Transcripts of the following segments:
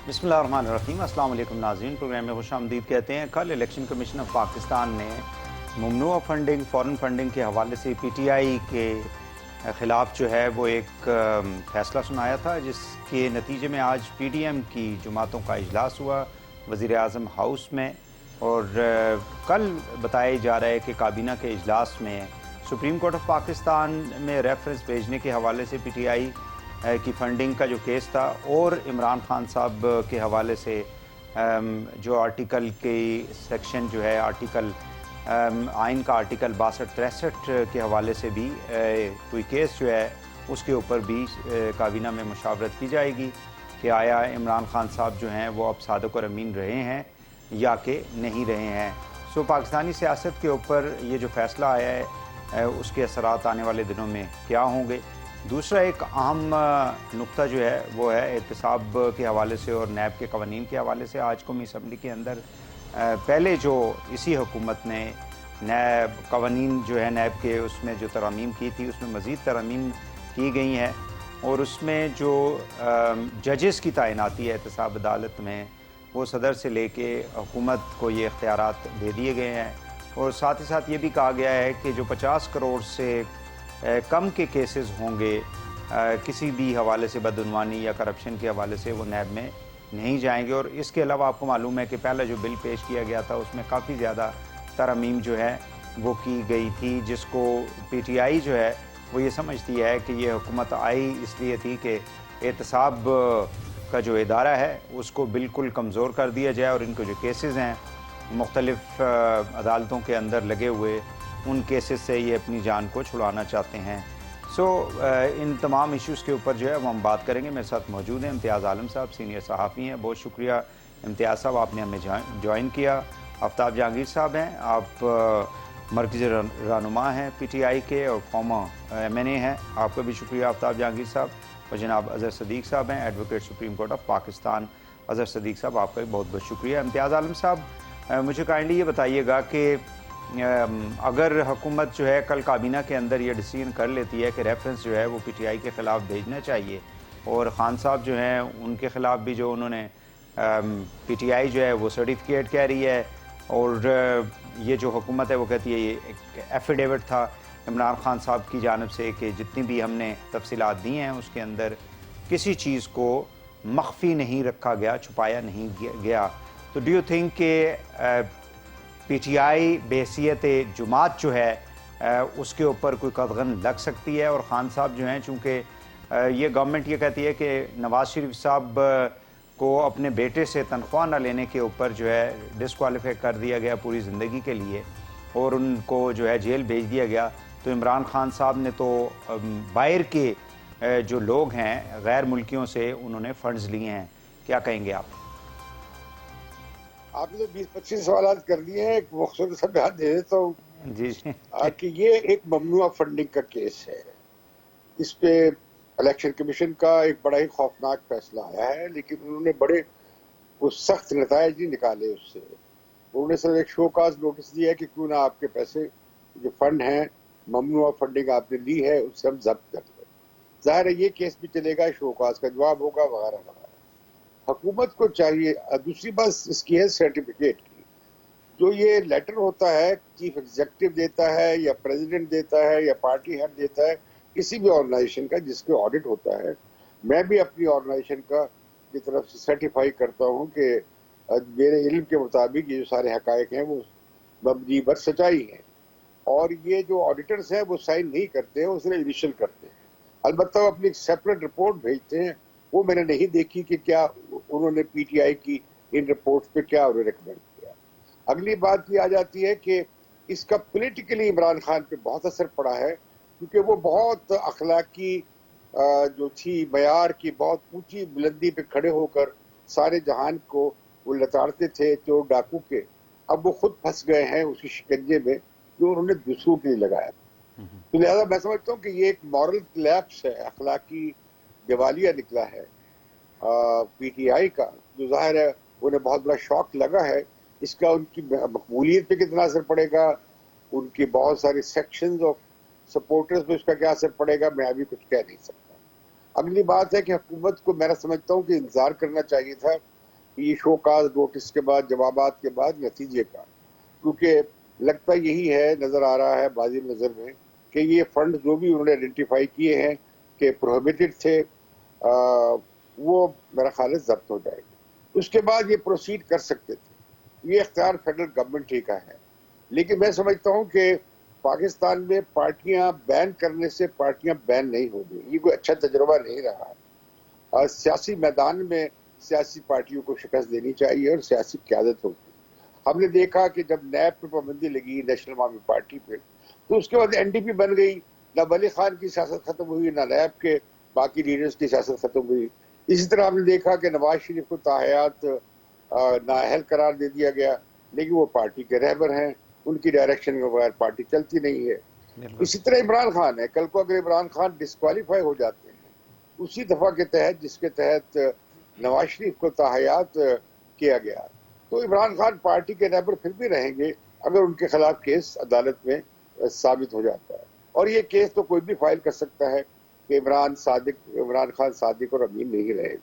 बिस्मिल्लाहिर्रहमानिर्रहीम। अस्सलाम वालेकुम नाज़रीन, प्रोग्राम में खुशामदीद कहते हैं। कल इलेक्शन कमीशन ऑफ पाकिस्तान ने ममनुआ फंडिंग, फ़ॉरेन फंडिंग के हवाले से PTI के ख़िलाफ़ जो है वो एक फ़ैसला सुनाया था, जिसके नतीजे में आज PDM की जमातों का इजलास हुआ वज़ीर आज़म हाउस में। और कल बताया जा रहा है कि काबीना के इजलास में सुप्रीम कोर्ट ऑफ पाकिस्तान में रेफरेंस भेजने के हवाले से PTI की फंडिंग का जो केस था और इमरान खान साहब के हवाले से जो आर्टिकल की सेक्शन जो है आर्टिकल आइन का आर्टिकल 62-63 के हवाले से भी कोई केस जो है उसके ऊपर भी काबीना में मुशावरत की जाएगी कि आया इमरान खान साहब जो हैं वो अब सादिक और अमीन रहे हैं या कि नहीं रहे हैं। सो पाकिस्तानी सियासत के ऊपर ये जो फ़ैसला आया है उसके असरात आने वाले दिनों में क्या होंगे। दूसरा एक अहम नुक्ता जो है वो है एहतसाब के हवाले से और नैब के कवानीन के हवाले से। आज कौमी असम्बली के अंदर पहले जो इसी हुकूमत ने नैब कवानीन जो है नैब के उसमें जो तरमीम की थी उसमें मज़ीद तरमीम की गई हैं और उसमें जो जजेस की तैनाती है एहतसाब अदालत में वो सदर से लेके हुकूमत को ये इख्तियारात दे दिए गए हैं। और साथ ही साथ ये भी कहा गया है कि जो 50 करोड़ से कम के केसेस होंगे किसी भी हवाले से बदउनवानी या करप्शन के हवाले से वो नैब में नहीं जाएंगे। और इसके अलावा आपको मालूम है कि पहला जो बिल पेश किया गया था उसमें काफ़ी ज़्यादा तरमीम जो है वो की गई थी, जिसको PTI जो है वो ये समझती है कि ये हुकूमत आई इसलिए थी कि एहतसाब का जो इदारा है उसको बिल्कुल कमज़ोर कर दिया जाए और इनको जो केसेस हैं मुख्तलिफ़ अदालतों के अंदर लगे हुए उन केसेस से ये अपनी जान को छुड़ाना चाहते हैं। इन तमाम इश्यूज़ के ऊपर जो है वो हम बात करेंगे। मेरे साथ मौजूद हैं इम्तियाज़ आलम साहब, सीनियर सहाफ़ी हैं। बहुत शुक्रिया इम्तियाज़ साहब, आपने हमें ज्वाइन किया। आफ्ताब जहांगीर साहब हैं, आप मरकज़ी रहनुमा हैं PTI के और फॉर्मर MNA हैं, आपका भी शुक्रिया आफ्ताब जहांगीर साहब। और जनाब अज़हर सदीक़ साहब हैं, advocate supreme court of Pakistan. Azhar Sadiq साहब, आपका भी बहुत बहुत शुक्रिया। इम्तियाज़ आलम साहब, मुझे काइंडली ये बताइएगा कि अगर हुकूमत जो है कल काबीना के अंदर ये डिसीजन कर लेती है कि रेफरेंस जो है वो PTI के ख़िलाफ़ भेजना चाहिए और ख़ान साहब जो हैं उनके ख़िलाफ़ भी जो उन्होंने PTI जो है वो सर्टिफिकेट कह रही है और ये जो हुकूमत है वो कहती है ये एक एफिडेविट था इमरान खान साहब की जानिब से कि जितनी भी हमने तफसीलात दी हैं उसके अंदर किसी चीज़ को मख्फी नहीं रखा गया, छुपाया नहीं गया। तो डू यू थिंक कि PTI बेहसियत जुमात जो है उसके ऊपर कोई कदगन लग सकती है? और ख़ान साहब जो हैं चूँकि ये गवर्नमेंट ये कहती है कि नवाज़ शरीफ साहब को अपने बेटे से तनख्वाह न लेने के ऊपर जो है डिस्क्वालीफाई कर दिया गया पूरी ज़िंदगी के लिए और उनको जो है जेल भेज दिया गया। तो इमरान खान साहब ने तो बाहर के जो लोग हैं गैर मुल्कियों से उन्होंने फ़ंड्स लिए हैं, क्या कहेंगे आप? आपने तो 20-25 सवाल कर दिए हैं, एक मुख्तसर सा बयान दे देता हूँ जी कि ये एक ममनुआ फंडिंग का केस है। इस पे इलेक्शन कमीशन का एक बड़ा ही खौफनाक फैसला आया है, लेकिन उन्होंने बड़े सख्त नतायज नहीं निकाले उससे। उन्होंने सिर्फ एक शोकाज नोटिस दिया कि क्यों ना आपके पैसे जो फंड हैं, ममनुआ फंडिंग आपने ली है, उससे हम जब्त कर लें। जाहिर है ये केस भी चलेगा, शोकाज का जवाब होगा वगैरह वगैरह। हुकूमत को चाहिए, दूसरी बात इसकी है सर्टिफिकेट की। जो ये लेटर होता है चीफ एग्जीक्यूटिव देता है या प्रेसिडेंट देता है या पार्टी हेड देता है किसी भी ऑर्गेनाइजेशन का जिसके ऑडिट होता है, मैं भी अपनी ऑर्गेनाइजेशन का की तरफ से सर्टिफाई करता हूँ कि मेरे इल्म के मुताबिक ये जो सारे हकायक हैं वो मबनी पर सच्चाई है। और ये जो ऑडिटर्स हैं वो साइन नहीं करते हैं, वो सिर्फ इनिशियल करते हैं। अलबत्ता वो अपनी एक सेपरेट रिपोर्ट भेजते हैं, वो मैंने नहीं देखी कि क्या उन्होंने PTI की इन रिपोर्ट्स पे क्या उन्होंने रिकमेंड किया। अगली बात ये आ जाती है कि इसका पॉलिटिकली इमरान खान पे बहुत असर पड़ा है, क्योंकि वो बहुत अखलाकी जो थी मयार की बहुत ऊंची बुलंदी पे खड़े होकर सारे जहान को वो लताड़ते थे चोर डाकू के। अब वो खुद फंस गए हैं उसी शिकंजे में जो उन्होंने दूसरों के लिए लगाया। तो लिहाजा मैं समझता हूँ कि ये एक मॉरल क्लैप्स है, अखलाकी दिवालिया निकला है PTI का, जो जाहिर है उन्हें बहुत बड़ा शॉक लगा है। इसका उनकी मकबूलियत पे कितना असर पड़ेगा, उनकी बहुत सारी सेक्शंस ऑफ सपोर्टर्स पे उसका क्या असर पड़ेगा, मैं अभी कुछ कह नहीं सकता। अगली बात है कि हुकूमत को मैं समझता हूँ कि इंतजार करना चाहिए था ये शोकाज नोटिस के बाद, जवाबात के बाद नतीजे का, क्योंकि लगता यही है, नजर आ रहा है बाजी नजर में कि ये फंड जो भी उन्होंने आइडेंटिफाई किए हैं कि प्रोहिबिटेड थे, वो मेरा ख्याल है जब्त हो जाएगी। उसके बाद ये प्रोसीड कर सकते थे। ये इख्तियार फेडरल गवर्नमेंट ही का है, लेकिन मैं समझता हूँ कि पाकिस्तान में पार्टियां बैन करने से पार्टियां बैन नहीं हो गई। ये कोई अच्छा तजुर्बा नहीं रहा है। और सियासी मैदान में सियासी पार्टियों को शिकस्त देनी चाहिए और सियासी क़यादत होगी। हमने देखा कि जब नैब पे पाबंदी लगी, नेशनल अवामी पार्टी पे, तो उसके बाद एनडीपी बन गई। ना वली खान की सियासत खत्म हुई, ना नैब के बाकी लीडर्स की सियासत खत्म हुई। इसी तरह हमने देखा कि नवाज शरीफ को ताहयात नाअहल करार दे दिया गया, लेकिन वो पार्टी के रहबर हैं, उनकी डायरेक्शन के बगैर पार्टी चलती नहीं है। इसी तरह इमरान खान है, कल को अगर इमरान खान डिस्क्वालीफाई हो जाते हैं उसी दफा के तहत जिसके तहत नवाज शरीफ को ताहयात किया गया, तो इमरान खान पार्टी के रहबर फिर भी रहेंगे अगर उनके खिलाफ केस अदालत में साबित हो जाता है। और ये केस तो कोई भी फाइल कर सकता है कि इमरान खान सादिक और अमीन नहीं रहे।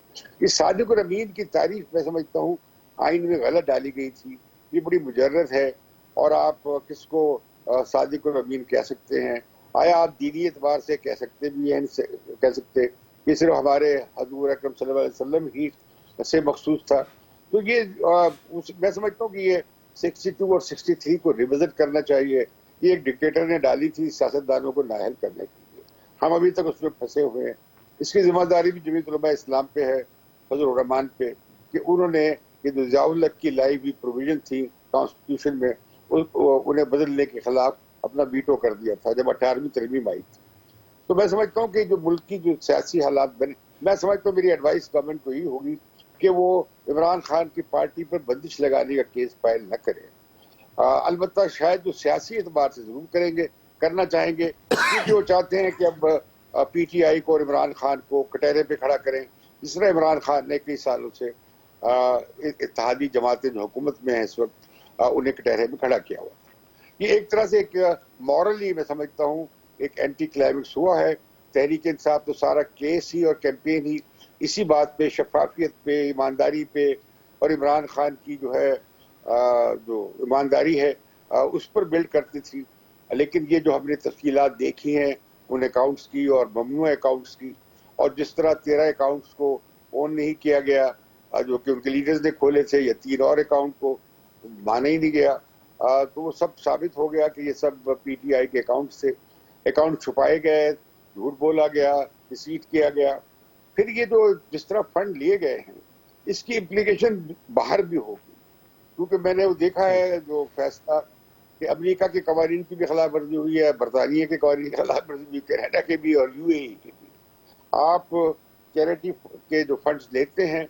इस सादिक और अमीन की तारीफ मैं समझता हूँ आइन में गलत डाली गई थी। ये बड़ी मुजर्रद है, और आप किसको सादिक और अमीन कह सकते हैं? आया आप दीनी एतबार से कह सकते भी हैं, कह सकते कि सिर्फ हमारे हजूर अकरम सल्लल्लाहु अलैहि वसल्लम ही से मखसूस था। तो ये मैं समझता हूँ कि ये 62 और 63 को रिविजिट करना चाहिए। ये एक डिक्टेटर ने डाली थी सियासतदानों को नाअहल करने के लिए, हम अभी तक उसमें फंसे हुए हैं। इसकी जिम्मेदारी भी जमीयत उलमा इस्लाम पे है, फजल रहमान पे, कि उन्होंने ये जो ज़ियाउल-हक की लाई हुई प्रोविजन थी कॉन्स्टिट्यूशन में, उन्हें बदलने के खिलाफ अपना वीटो कर दिया था जब 18वीं तरमीम आई थी। तो मैं समझता हूँ कि जो मुल्क की जो सियासी हालात बने, मैं समझता हूँ मेरी एडवाइस गवर्नमेंट को ही होगी कि वो इमरान खान की पार्टी पर बंदिश लगाने का केस फाइल न करें। अलबत्ता शायद जो सियासी एतबार से जरूर करेंगे, करना चाहेंगे, क्योंकि वो चाहते हैं कि अब पीटीआई को और इमरान खान को कटहरे पे खड़ा करें, जिस तरह इमरान खान ने कई सालों से इत्तेहादी जमातें जो हुकूमत में है इस वक्त, उन्हें कटहरे में खड़ा किया हुआ। ये एक तरह से एक मॉरली मैं समझता हूँ एक एंटी क्लाइमेक्स हुआ है। तहरीक इंसाफ तो सारा केस ही और कैंपेन ही इसी बात पे, शफाफियत पे, ईमानदारी पे और इमरान खान की जो है जो ईमानदारी है उस पर बिल्ड करती थी। लेकिन ये जो हमने तफसीलात देखी हैं उन अकाउंट्स की और ममनूअ अकाउंट्स की, और जिस तरह 13 अकाउंट्स को ऑन नहीं किया गया जो कि उनके लीडर्स ने खोले थे, या 3 और अकाउंट को माना ही नहीं गया, तो वो सब साबित हो गया कि ये सब पीटीआई के अकाउंट से अकाउंट छुपाए गए, झूठ बोला गया, रिसीट किया गया। फिर ये जो जिस तरह फंड लिए गए हैं इसकी इम्प्लीकेशन बाहर भी होगी, क्योंकि मैंने वो देखा है जो फैसला कि अमेरिका के कवानीन की भी खिलाफ वर्जी हुई है, बरतानिया के कवानीन की खिलाफ वर्जी हुई, कनाडा के भी और यूएई के भी। आप चैरिटी के जो फंड्स लेते हैं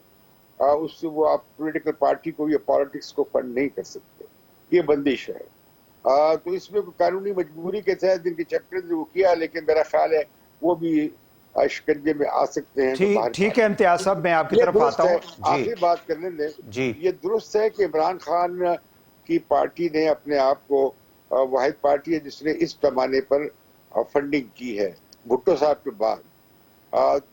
उससे वो आप पॉलिटिकल पार्टी को या पॉलिटिक्स को फंड नहीं कर सकते, ये बंदिश है। तो इसमें कानूनी मजबूरी के तहत जिनके चैप्टर ने वो किया, लेकिन मेरा ख्याल है वो भी शिकंजे में आ सकते हैं। ठीक है इम्तियाज साहब, मैं आपकी तरफ आता हूँ। आखिरी बात करने दें जी, ये दुरुस्त है कि इमरान खान की पार्टी ने अपने आप को वाहिद पार्टी है जिसने इस पैमाने पर फंडिंग की है भुट्टो साहब के बाद।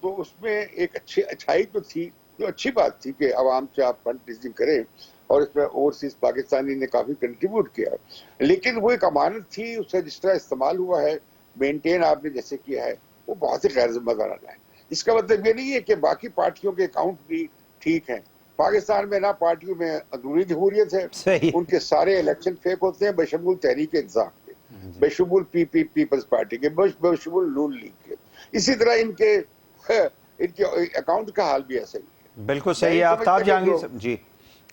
तो उसमें एक अच्छाई तो थी, जो अच्छी बात थी कि आवाम से आप फंड रेजिंग करें, और इसमें ओवरसीज पाकिस्तानी ने काफी कंट्रीब्यूट किया, लेकिन वो एक अमानत थी, उसका जिस तरह इस्तेमाल हुआ है, मेंटेन आपने जैसे किया है, वो बहुत ही गैर जिम्मेदाराना है। इसका मतलब ये नहीं है कि बाकी पार्टियों के अकाउंट भी ठीक हैं। पाकिस्तान में ना पार्टियों में अंदरूनी जमहूरियत है, उनके सारे इलेक्शन फेक होते हैं, बशमूल तहरीक इंसाफ के, बशमूल पीपल्स पार्टी के, बशमूल नून लीग के। इसी तरह इनके अकाउंट का हाल भी ऐसा ही है। बिल्कुल सही है। आफ्ताब जहांगीर जी,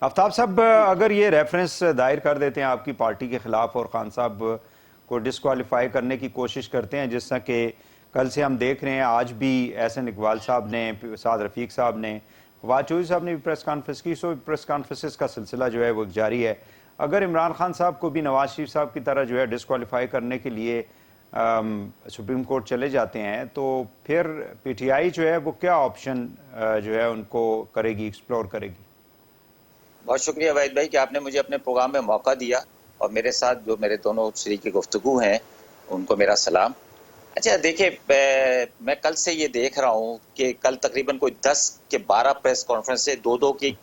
आफ्ताब साहब अगर ये रेफरेंस दायर कर देते हैं आपकी पार्टी के खिलाफ और खान साहब को डिस्क्वालीफाई करने की कोशिश करते हैं, जिस तरह के कल से हम देख रहे हैं, आज भी एहसन इकबाल साहब ने, साद रफीक साहब ने, फवाद चौधरी साहब ने भी प्रेस कॉन्फ्रेंस की, सो प्रेस कॉन्फ्रेंसेस का सिलसिला जो है वो जारी है। अगर इमरान खान साहब को भी नवाज शरीफ साहब की तरह जो है डिस्क्वालीफाई करने के लिए सुप्रीम कोर्ट चले जाते हैं, तो फिर पीटीआई जो है वो क्या ऑप्शन जो है उनको करेगी, एक्सप्लोर करेगी? बहुत शुक्रिया वाहिद भाई कि आपने मुझे अपने प्रोग्राम में मौका दिया, और मेरे साथ जो मेरे दोनों शरीक गुफ्तगू हैं उनको मेरा सलाम। अच्छा देखिए, मैं कल से ये देख रहा हूँ कि कल तकरीबन कोई 10 के 12 प्रेस कॉन्फ्रेंस से दो की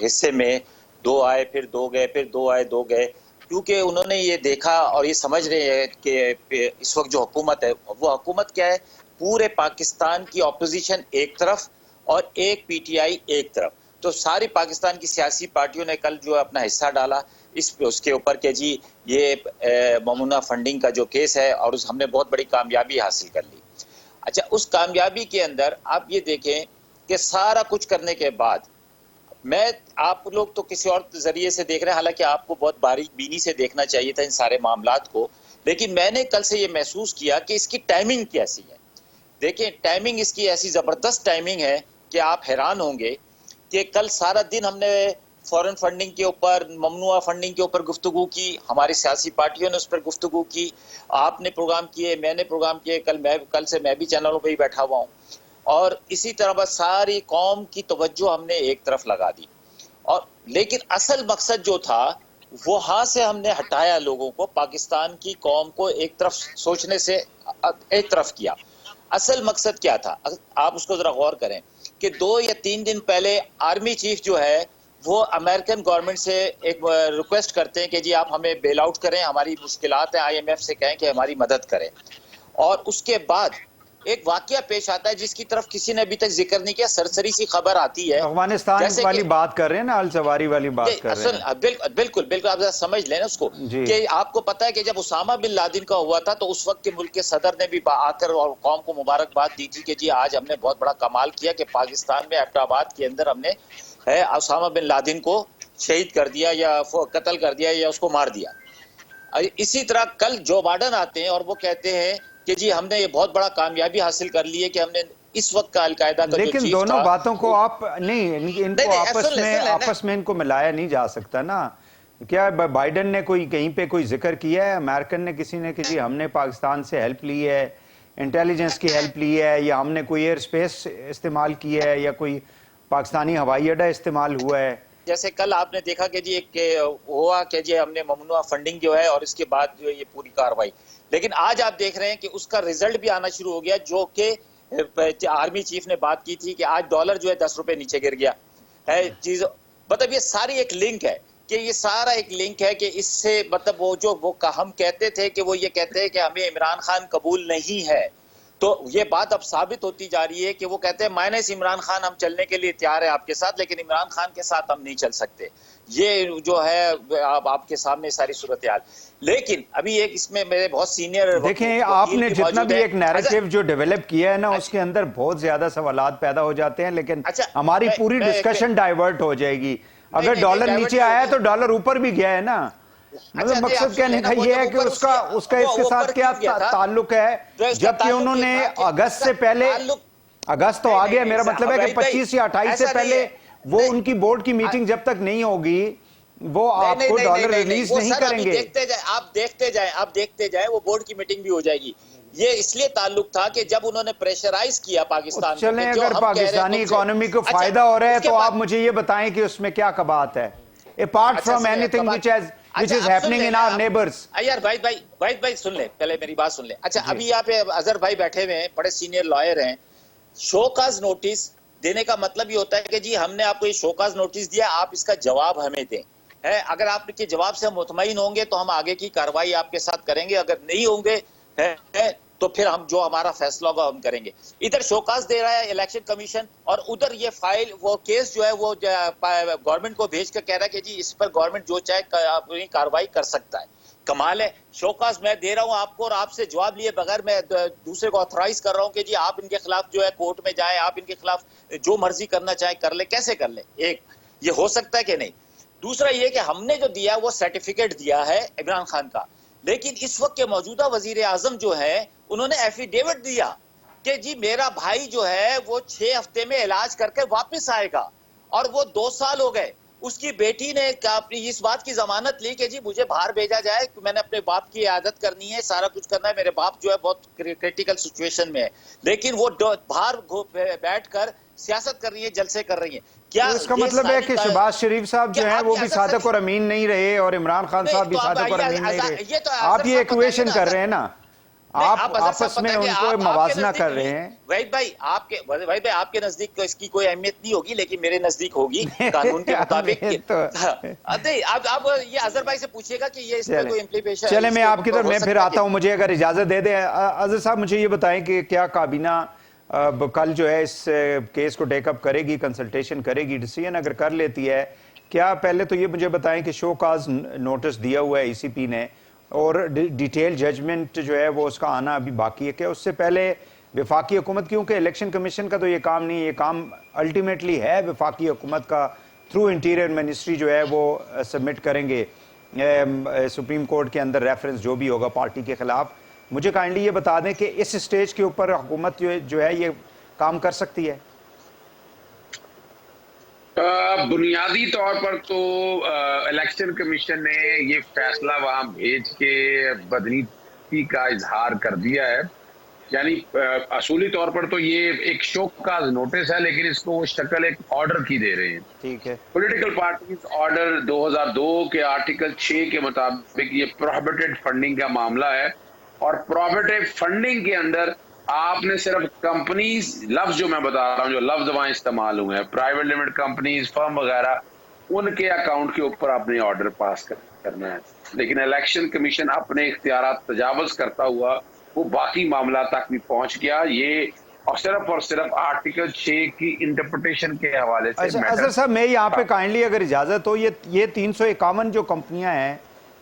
हिस्से में, 2 आए फिर 2 गए, फिर 2 आए 2 गए, क्योंकि उन्होंने ये देखा और ये समझ रहे हैं कि इस वक्त जो हुकूमत है वो हुकूमत क्या है, पूरे पाकिस्तान की ऑपोजिशन एक तरफ और एक पीटीआई एक तरफ। तो सारी पाकिस्तान की सियासी पार्टियों ने कल जो अपना हिस्सा डाला इस उसके ऊपर के जी ये ममूना फंडिंग का जो केस है, और हमने बहुत बड़ी कामयाबी हासिल कर ली। अच्छा, उस कामयाबी के अंदर आप ये देखें कि सारा कुछ करने के बाद, मैं आप लोग तो किसी और जरिए से देख रहे हैं, हालांकि आपको बहुत बारीक बीनी से देखना चाहिए था इन सारे मामलात को, लेकिन मैंने कल से ये महसूस किया कि इसकी टाइमिंग कैसी है। देखिए, टाइमिंग इसकी ऐसी जबरदस्त टाइमिंग है कि आप हैरान होंगे कि कल सारा दिन हमने फॉरेन फंडिंग के ऊपर, ममनुआ फंडिंग के ऊपर गुफ्तगू की, हमारी सियासी पार्टियों ने उस पर गुफ्तगू की, आपने प्रोग्राम किए, मैंने प्रोग्राम किए, कल से मैं भी चैनलों पे ही बैठा हुआ हूँ, और इसी तरह बस सारी कौम की तवज्जो हमने एक तरफ लगा दी। और लेकिन असल मकसद जो था वहां से हमने हटाया लोगों को, पाकिस्तान की कौम को एक तरफ सोचने से एक तरफ किया। असल मकसद क्या था, आप उसको जरा गौर करें कि 2 या 3 दिन पहले आर्मी चीफ जो है वो अमेरिकन गवर्नमेंट से एक रिक्वेस्ट करते हैं कि जी आप हमें बेल आउट करें, हमारी मुश्किलात हैं, IMF से कहें कि हमारी मदद करें। और उसके बाद एक वाकया पेश आता है जिसकी तरफ किसी ने अभी तक जिक्र नहीं किया, सरसरी सी खबर आती है, अफगानिस्तान वाली बात कर रहे हैं ना, अल जवारी वाली बात कर रहे हैं। बिल्कुल बिल्कुल, आप जरा समझ लेना उसको कि आपको पता है कि जब उसामा बिन लादेन का हुआ था तो उस वक्त के मुल्क के सदर ने भी आकर और कौम को मुबारकबाद दी थी कि जी आज हमने बहुत बड़ा कमाल किया कि पाकिस्तान में एबटाबाद के अंदर हमने उसामा बिन लादेन को शहीद कर दिया या कत्ल कर दिया या उसको मार दिया। इसी तरह कल जो बाइडेन आते हैं और वो कहते हैं कि जी हमने ये बहुत बड़ा कामयाबी हासिल कर ली है कि हमने इस वक्त का अलकायदा का लेकिन जो चीफ दोनों था, बातों को आप नहीं इनको आपस में इनको मिलाया नहीं जा सकता ना। क्या बाइडेन ने कोई कहीं पे कोई जिक्र किया है, अमेरिकन ने किसी ने कि जी हमने पाकिस्तान से हेल्प ली है, इंटेलिजेंस की हेल्प ली है, या हमने कोई एयर स्पेस इस्तेमाल की है, या कोई पाकिस्तानी हवाई अड्डा इस्तेमाल हुआ है? जैसे कल आपने देखा कि जी एक हुआ कि जी हमने ममनुआ फंडिंग जो है और इसके बाद जो ये पूरी कार्रवाई, लेकिन आज आप देख रहे हैं कि उसका रिजल्ट भी आना शुरू हो गया, जो कि आर्मी चीफ ने बात की थी कि आज डॉलर जो है 10 रुपए नीचे गिर गया है चीज। मतलब ये सारी एक लिंक है कि ये सारा एक लिंक है कि इससे मतलब वो जो वो हम कहते थे कि वो ये कहते हैं कि हमें इमरान खान कबूल नहीं है, तो ये बात अब साबित होती जा रही है कि वो कहते हैं माइनस इमरान खान हम चलने के लिए तैयार है आपके साथ, लेकिन इमरान खान के साथ हम नहीं चल सकते। ये जो है अब आपके सामने सारी सूरत हाल। लेकिन अभी एक इसमें मेरे बहुत सीनियर देखें, आपने जितना भी एक नैरेटिव जो डेवलप किया है ना, उसके अंदर बहुत ज्यादा सवालात पैदा हो जाते हैं, लेकिन हमारी पूरी डिस्कशन डाइवर्ट हो जाएगी। अगर डॉलर नीचे आया है तो डॉलर ऊपर भी गया है ना। मतलब मकसद कहने का ये है कि उसका इसके साथ क्या ताल्लुक है, जबकि उन्होंने अगस्त से पहले, अगस्त तो आ गया, मेरा मतलब है कि 25 या 28 से पहले वो उनकी बोर्ड की मीटिंग जब तक नहीं होगी वो आपको डॉलर रिलीज नहीं करेंगे। आप देखते जाए वो बोर्ड की मीटिंग भी हो जाएगी। ये इसलिए ताल्लुक था कि जब उन्होंने प्रेशराइज किया पाकिस्तान, चलें अगर पाकिस्तानी इकोनॉमी को फायदा हो रहा है तो आप मुझे ये बताएं कि उसमें क्या कबात है, apart from anything which is happening in our neighbors। यार भाई सुन ले, पहले मेरी बात सुन ले। अच्छा, अभी यहाँ पे अजहर भाई बैठे हुए हैं, बड़े सीनियर लॉयर हैं। शोकाज नोटिस देने का मतलब ये होता है कि जी हमने आपको ये शोकाज नोटिस दिया, आप इसका जवाब हमें दें। है, अगर आपके जवाब से हम मुतमईन होंगे तो हम आगे की कार्रवाई आपके साथ करेंगे, अगर नहीं होंगे है तो फिर हम जो हमारा फैसला होगा हम करेंगे। इधर शोकाज दे रहा है इलेक्शन कमीशन, और उधर ये फाइल वो केस जो है वो गवर्नमेंट को भेज कर कह रहा है कि जी इस पर गवर्नमेंट जो चाहे कार्रवाई कर सकता है। कमाल है, शोकाज मैं दे रहा हूं आपको और आपसे जवाब लिए बगैर मैं दूसरे को ऑथराइज कर रहा हूं कि जी आप इनके खिलाफ जो है कोर्ट में जाए, आप इनके खिलाफ जो मर्जी करना चाहे कर ले। कैसे कर ले? एक ये हो सकता है कि नहीं। दूसरा ये कि हमने जो दिया वो सर्टिफिकेट दिया है इमरान खान का, लेकिन इस वक्त के मौजूदा वजीर आजम जो है उन्होंने एफिडेविट दिया कि जी मेरा भाई जो है वो 6 हफ्ते में इलाज करके वापस आएगा, और वो 2 साल हो गए। उसकी बेटी ने अपनी इस बात की जमानत ली कि जी मुझे बाहर भेजा जाए, मैंने अपने बाप की इयादत करनी है, सारा कुछ करना है, मेरे बाप जो है बहुत क्रिटिकल सिचुएशन में है, लेकिन वो बाहर बैठकर सियासत कर रही है, जलसे कर रही है। क्या इसका मतलब है कि शहबाज शरीफ साहब जो है वो भी सादिक और अमीन नहीं रहे और इमरान खान साहब भी सादिक और अमीन नहीं रहे? आप ये इक्वेशन कर रहे हैं ना। आप अजहर साहब आपस में बताएंगे, उनको आपके मवाजना नजदीक कर रहे हैं। वहीद भाई आपके नजदीक तो इसकी कोई अहमियत नहीं होगी, लेकिन मेरे नजदीक होगी कानून के मुताबिक तो नहीं, आप ये अजहर भाई से पूछिएगा कि ये इस पर चले कोई इम्प्लीमेशन चले मैं आपकी तरफ हो मैं फिर सकता है आता हूं, मुझे अगर इजाजत दे दे। अजहर साहब मुझे ये बताएं कि क्या काबीना कल जो है इस केस को टेकअप करेगी, कंसल्टेशन करेगी, डिसीजन अगर कर लेती है, क्या पहले तो ये मुझे बताएं कि शो काज नोटिस दिया हुआ है ईसीपी ने और डिटेल जजमेंट जो है वो उसका आना अभी बाकी है, क्या उससे पहले वफाकी हुकूमत, क्योंकि इलेक्शन कमीशन का तो ये काम नहीं, ये काम अल्टीमेटली है वफाकी हुकूमत का, थ्रू इंटीरियर मिनिस्ट्री जो है वो सबमिट करेंगे सुप्रीम कोर्ट के अंदर रेफरेंस जो भी होगा पार्टी के खिलाफ। मुझे काइंडली ये बता दें कि इस स्टेज के ऊपर हुकूमत जो है ये काम कर सकती है। बुनियादी तौर पर तो इलेक्शन कमीशन ने ये फैसला वहां भेज के बदनीति का इजहार कर दिया है। यानी असूली तौर पर तो ये एक शो का नोटिस है, लेकिन इसको वो शक्ल एक ऑर्डर की दे रहे हैं। ठीक है। पॉलिटिकल पार्टीज ऑर्डर 2002 के आर्टिकल 6 के मुताबिक ये प्रोहिबिटेड फंडिंग का मामला है, और प्रोहिबिटेड फंडिंग के अंदर आपने सिर्फ कंपनीज, लफ्ज जो मैं बता रहा हूं, जो लफ्ज वहां इस्तेमाल हुए हैं, प्राइवेट लिमिटेड कंपनीज, फर्म वगैरह, उनके अकाउंट के ऊपर आपने ऑर्डर पास करना है। लेकिन इलेक्शन कमीशन अपने इख्तियारात तजावुज करता हुआ वो बाकी मामला तक भी पहुंच गया। ये और सिर्फ आर्टिकल 6 की इंटरप्रिटेशन के हवाले से। अच्छा अजहर साहब, मैं यहाँ पे काइंडली अगर इजाजत हो, ये 351 जो कंपनियां हैं,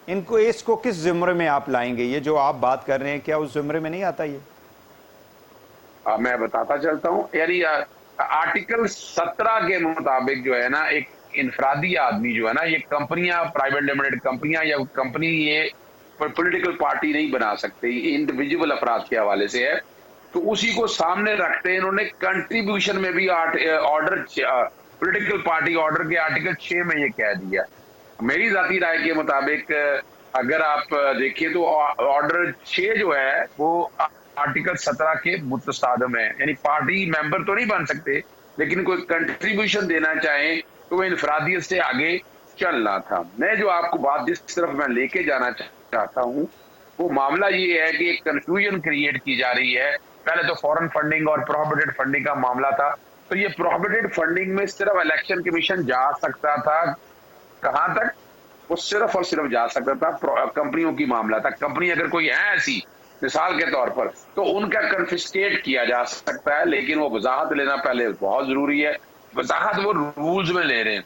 इनको इसको किस जिम्रे में आप लाएंगे? ये जो आप बात कर रहे हैं, क्या उस जिम्रे में नहीं आता ये? मैं बताता चलता हूँ। यानी आर्टिकल 17 के मुताबिक जो है ना, एक इनफरादी आदमी जो है ना, ये कंपनियां, प्राइवेट लिमिटेड कंपनियां या कंपनी, ये पॉलिटिकल पार्टी नहीं बना सकते, ये इंडिविजुअल अफराद के हवाले से है। तो उसी को सामने रखते इन्होंने कंट्रीब्यूशन में भी ऑर्डर, पॉलिटिकल पार्टी ऑर्डर के आर्टिकल 6 में ये कह दिया। मेरी जाती राय के मुताबिक अगर आप देखिए तो ऑर्डर 6 जो है वो आर्टिकल 17 के मुतसादम है। यानी पार्टी मेंबर तो नहीं बन सकते, लेकिन कोई कंट्रीब्यूशन देना चाहे तो वो इनफरादियत से आगे चलना था। मैं जो आपको बात जिस तरफ मैं लेके जाना चाहता हूं, वो मामला ये है कि एक कंफ्यूजन क्रिएट की जा रही है। पहले तो फॉरेन फंडिंग और प्रोहिबिटेड फंडिंग का मामला था, तो ये प्रोहिबिटेड फंडिंग में सिर्फ इलेक्शन कमीशन जा सकता था। कहां तक? वो सिर्फ और सिर्फ जा सकता था कंपनियों की मामला था। कंपनी अगर कोई है ऐसी, मिसाल के तौर पर, तो उनका कन्फिस्केट किया जा सकता है, लेकिन वो वजाहत लेना पहले बहुत जरूरी है। वजाहत वो रूल्स में ले रहे हैं,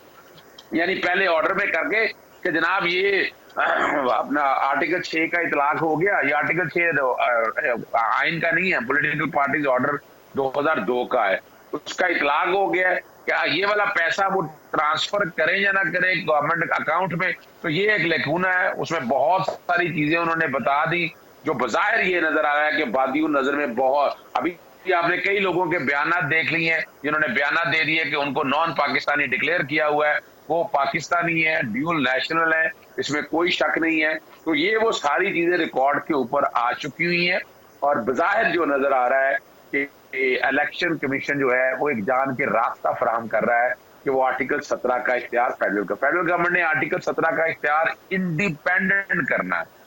यानी पहले ऑर्डर में करके कि जनाब ये अपना आर्टिकल 6 का इतलाक हो गया। ये आर्टिकल 6 आइन का नहीं है, पॉलिटिकल पार्टीज ऑर्डर 2002 का है, उसका इतलाक हो गया। क्या ये वाला पैसा वो ट्रांसफर करें या ना करें गवर्नमेंट अकाउंट में, तो ये एक लेखूना है। उसमें बहुत सारी चीजें उन्होंने बता दी, जो बजाहिर ये नजर आ रहा है कि बादियों नजर में बहुत, अभी आपने कई लोगों के बयानात देख लिए हैं जिन्होंने बयानात दे दिए कि उनको नॉन पाकिस्तानी डिक्लेयर किया हुआ है, वो पाकिस्तानी है, ड्यूल नेशनल है, इसमें कोई शक नहीं है। तो ये वो सारी चीजें रिकॉर्ड के ऊपर आ चुकी हुई हैं, और बजाहिर जो नजर आ रहा है कि इलेक्शन कमीशन जो है वो एक जान के रास्ता फराहम कर रहा है कि वो आर्टिकल 17 का इख्तियार फेडरल गवर्नमेंट ने आर्टिकल 17 का इख्तियार इंडिपेंडेंट करना है।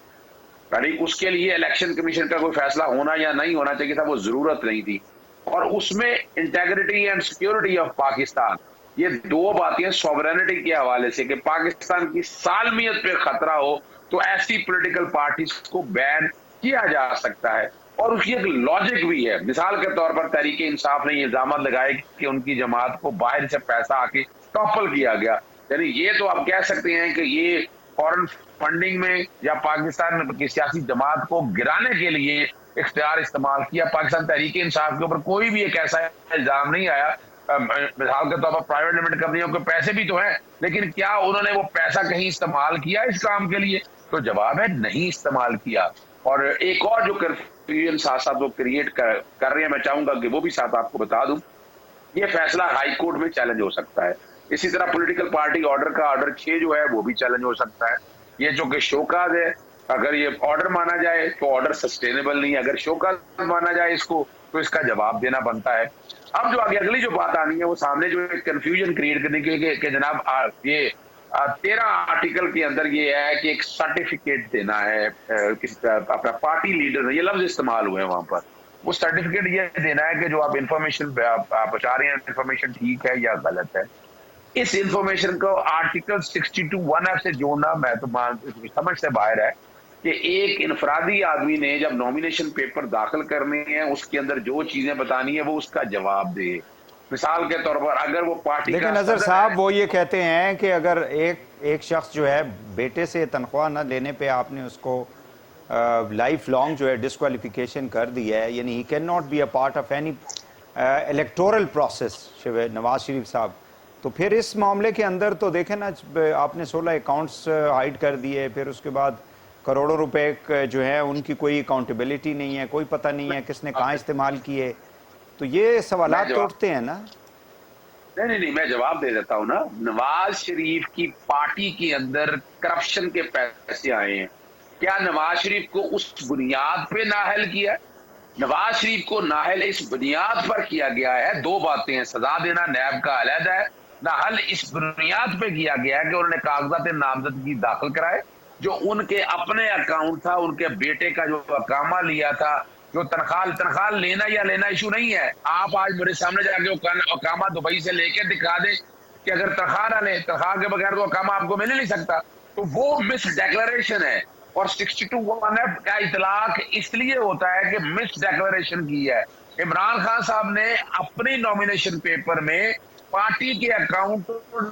यानी उसके लिए इलेक्शन कमीशन का कोई फैसला होना या नहीं होना चाहिए था, वो जरूरत नहीं थी। और उसमें integrity and security of Pakistan, ये दो बातें सॉवरेनिटी के हवाले से, कि पाकिस्तान की सालमियत पे खतरा हो तो ऐसी पॉलिटिकल पार्टीज को बैन किया जा सकता है। और उसकी एक लॉजिक भी है। मिसाल के तौर पर तहरीक इंसाफ ने इल्जाम लगाए कि उनकी जमात को बाहर से पैसा आके टॉपल किया गया। यानी ये तो आप कह सकते हैं कि ये फॉरेन फंडिंग में या पाकिस्तान की सियासी जमात को गिराने के लिए इख्तियार इस्तेमाल किया। पाकिस्तान तहरीक इंसाफ के ऊपर कोई भी एक ऐसा इल्जाम नहीं आया। मिसाल के तौर पर प्राइवेट लिमिटेड कंपनियों के पैसे भी तो हैं, लेकिन क्या उन्होंने वो पैसा कहीं इस्तेमाल किया इस काम के लिए? तो जवाब है नहीं इस्तेमाल किया। और एक और जो कंफ्यूजन साथ साथ वो क्रिएट कर रहे हैं, मैं चाहूंगा कि वो भी साथ आपको बता दूं, ये फैसला हाई कोर्ट में चैलेंज हो सकता है। इसी तरह पॉलिटिकल पार्टी ऑर्डर का ऑर्डर 6 जो है वो भी चैलेंज हो सकता है। ये जो कि शोकाज है, अगर ये ऑर्डर माना जाए तो ऑर्डर सस्टेनेबल नहीं है, अगर शोकाज माना जाए इसको तो इसका जवाब देना बनता है। अब जो आगे अगली जो बात आनी है, वो सामने जो कंफ्यूजन क्रिएट करने के लिए कि जनाब ये 13 आर्टिकल के अंदर ये है कि एक सर्टिफिकेट देना है अपना पार्टी लीडर, ये लफ्ज इस्तेमाल हुए हैं वहां पर। वो सर्टिफिकेट ये देना है कि जो आप इंफॉर्मेशन आप बता रहे हैं इंफॉर्मेशन ठीक है या गलत है। इस इंफॉर्मेशन को आर्टिकल 62(1)(f) से जोड़ना मैं तो समझ से बाहर है कि एक इनफरादी आदमी ने जब नॉमिनेशन पेपर दाखिल करने हैं उसके अंदर जो चीजें बतानी है वो उसका जवाब दे। मिसाल के तौर पर अगर वो पार्टी लेकिन का नजर सदर साहब है, वो ये कहते हैं कि अगर एक शख्स जो है बेटे से तनख्वाह न लेने पे आपने उसको लाइफ लॉन्ग जो है डिस्क्वालिफिकेशन कर दिया है, यानी he can not be a part of any electoral process Nawaz Sharif साहब, तो फिर इस मामले के अंदर तो देखें ना, आपने 16 अकाउंट्स हाइड कर दिए, फिर उसके बाद करोड़ों रुपए जो है उनकी कोई अकाउंटेबिलिटी नहीं है, कोई पता नहीं है किसने कहाँ इस्तेमाल किए, तो ये सवालात तो उठते हैं ना। नहीं, मैं जवाब दे देता हूं ना। नवाज शरीफ की पार्टी के अंदर करप्शन के पैसे आए हैं, क्या नवाज शरीफ को उस बुनियाद पे नाअहल किया है? नवाज शरीफ को नाअहल इस बुनियाद पर किया गया है, दो बातें हैं, सजा देना नैब का अलहदा है, नाअहल इस बुनियाद पे किया गया है कि उन्होंने कागजात नामजदगी दाखिल कराए, जो उनके अपने अकाउंट था, उनके बेटे का जो अकामा लिया था, जो तनख्वाह लेना या लेना इशू नहीं है। आप आज मेरे सामने जाके अकामा दुबई से लेके दिखा दे कि अगर तनख्वाह ना ले, तनख्वाह के बगैर तो अकामा आपको मिल ही नहीं सकता, तो वो मिस डेक्लेरेशन है। और 62(1)(f) का इतलाक इसलिए होता है कि मिस डेक्लेरेशन की है। इमरान खान साहब ने अपनी नॉमिनेशन पेपर में पार्टी के अकाउंट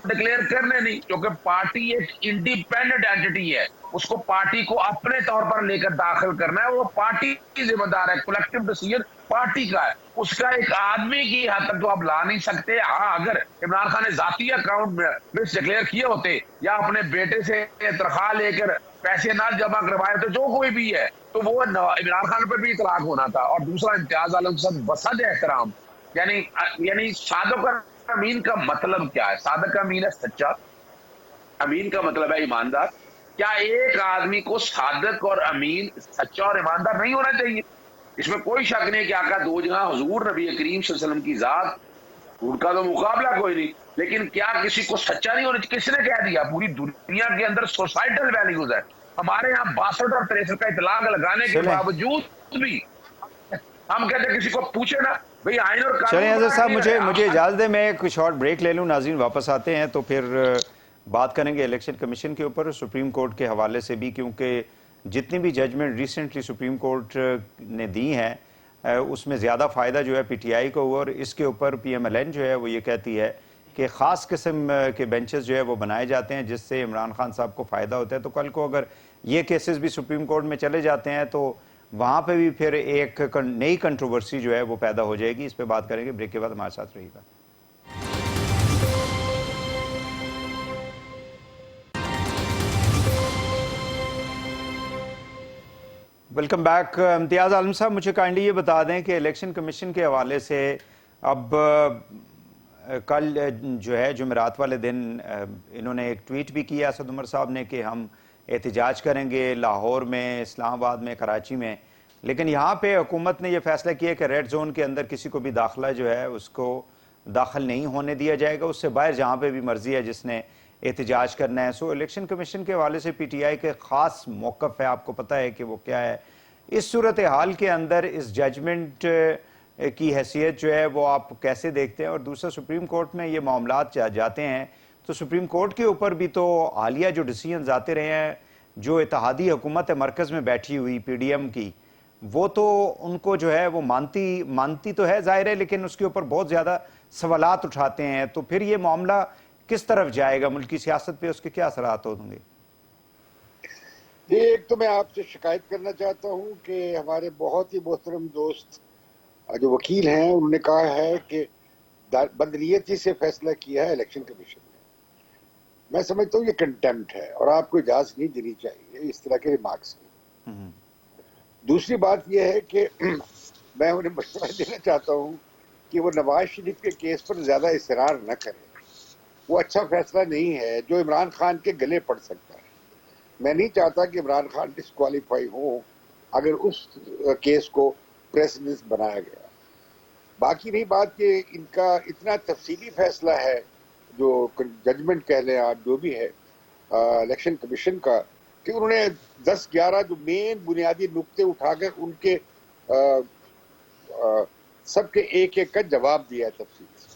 डिक्लेयर करने नहीं, क्योंकि पार्टी एक इंडिपेंडेंट एंटिटी है, उसको पार्टी को अपने तौर पर लेकर दाखिल करना है, वो पार्टी की जिम्मेदार है, कलेक्टिव डिसीजन पार्टी का है, उसका एक आदमी की हद तक तो आप ला नहीं सकते। हाँ, अगर इमरान खान ने जाती अकाउंट में मिस डिक्लेयर किए होते या अपने बेटे से तनख्वाह लेकर पैसे ना जमा करवाए तो जो कोई भी है, तो वो इमरान खान पर भी इतलाक होना था। और दूसरा, इम्तियाज आलम साहब बसद एहतराम, यानी सादक अमीन का मतलब क्या है? सादक अमीन है सच्चा, अमीन का मतलब है ईमानदार। क्या एक आदमी को सादक और अमीन, सच्चा और ईमानदार नहीं होना चाहिए? इसमें कोई शक नहीं कि आका दो जगह हुजूर नबी करीम सल्लल्लाहु अलैहि वसल्लम की जात, उनका तो मुकाबला कोई नहीं, लेकिन क्या किसी को सच्चा नहीं होना चाहिए? किसने कह दिया? पूरी दुनिया के अंदर सोसाइटल वैल्यूज है, हमारे यहाँ 62 और 63 का इतलाक लगाने के बावजूद भी हम कहते हैं किसी को पूछे ना भाई आइन और चलिए कानून अजहर साहब, मुझे मुझे इजाज़त दें, मैं एक शॉर्ट ब्रेक ले लूँ, नाज़रीन वापस आते हैं तो फिर बात करेंगे इलेक्शन कमीशन के ऊपर, सुप्रीम कोर्ट के हवाले से भी, क्योंकि जितनी भी जजमेंट रिसेंटली सुप्रीम कोर्ट ने दी हैं उसमें ज़्यादा फ़ायदा जो है पीटीआई को हुआ, और इसके ऊपर पीएमएलएन जो है वो ये कहती है कि ख़ास किस्म के बेंचेस जो है वो बनाए जाते हैं जिससे इमरान खान साहब को फ़ायदा होता है। तो कल को अगर ये केसेस भी सुप्रीम कोर्ट में चले जाते हैं तो वहाँ पे भी फिर एक नई कंट्रोवर्सी जो है वो पैदा हो जाएगी। इस पे बात करेंगे, ब्रेक के बाद हमारे साथ रहिएगा। Welcome back. इम्तियाज़ आलम साहब, मुझे काइंडली ये बता दें कि इलेक्शन कमीशन के हवाले से अब कल जो है जुमेरात वाले दिन इन्होंने एक ट्वीट भी किया असद उमर साहब ने कि हम एहतजाज करेंगे लाहौर में, इस्लामाबाद में, कराची में, लेकिन यहाँ पे हुकूमत ने यह फैसला किया कि रेड जोन के अंदर किसी को भी दाखिला जो है उसको दाखिल नहीं होने दिया जाएगा, उससे बाहर जहाँ पे भी मर्जी है जिसने एहतजाज करना है। सो इलेक्शन कमीशन के हवाले से पीटीआई के ख़ास मौक़िफ़ है, आपको पता है कि वो क्या है? इस सूरत हाल के अंदर इस जजमेंट की हैसियत जो है वो आप कैसे देखते हैं? और दूसरा, सुप्रीम कोर्ट में ये मामलात जाते हैं तो सुप्रीम कोर्ट के ऊपर भी तो हालिया जो डिसीजन आते रहे हैं, जो इत्तेहादी हुकूमत मरकज़ में बैठी हुई पीडीएम की, वो तो उनको जो है वो मानती तो है ज़ाहिर है, लेकिन उसके ऊपर बहुत ज़्यादा सवालात उठाते हैं। तो फिर ये मामला किस तरफ जाएगा? मुल्क की सियासत पे उसके क्या असरात होंगे? ये एक तो मैं आपसे शिकायत करना चाहता हूँ कि हमारे बहुत ही मोहतरम दोस्त जो वकील हैं उन्होंने कहा है कि बदनीयती से फैसला किया है इलेक्शन कमीशन ने। मैं समझता हूँ ये कंटेम्प्ट है और आपको इजाजत नहीं देनी चाहिए इस तरह के रिमार्क्स की। दूसरी बात यह है कि मैं उन्हें मशवरा देना चाहता हूँ कि वो नवाज शरीफ के केस पर ज्यादा इसरार न करें, वो अच्छा फैसला नहीं है जो इमरान खान के गले पड़ सकता है। मैं नहीं चाहता कि इमरान खान डिस्क्वालीफाई हो अगर उस केस को प्रेसिडेंस बनाया गया। बाकी रही बात कि इनका इतना तफसीली फैसला है, जो जजमेंट कह लें आप, जो भी है, इलेक्शन कमीशन का कि उन्होंने 10-11 जो मेन बुनियादी नुक्ते उठाकर उनके सबके एक एक का जवाब दिया है तफसील से।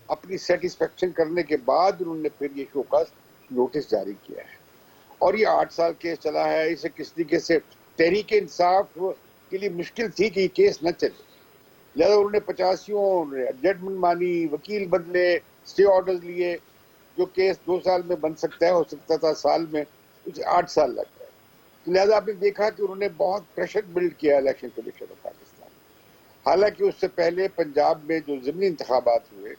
अपनी सेटिस्फेक्शन करने के बाद उन्होंने फिर ये शो का नोटिस जारी किया है। और ये 8 साल केस चला है। इसे किस तरीके से तहरीक इंसाफ के लिए मुश्किल थी कि ये केस न चले, लिहाजा उन्होंने 85 जजमेंट मानी, वकील बदले, स्टे ऑर्डर्स लिए। जो केस 2 साल में बन सकता है, हो सकता था साल में, उसे 8 साल लग गए। तो लिहाजा आपने देखा कि उन्होंने बहुत प्रेशर बिल्ड किया इलेक्शन कमीशन ऑफ पाकिस्तान। हालांकि उससे पहले पंजाब में जो ज़िमनी इंतखाबात हुए,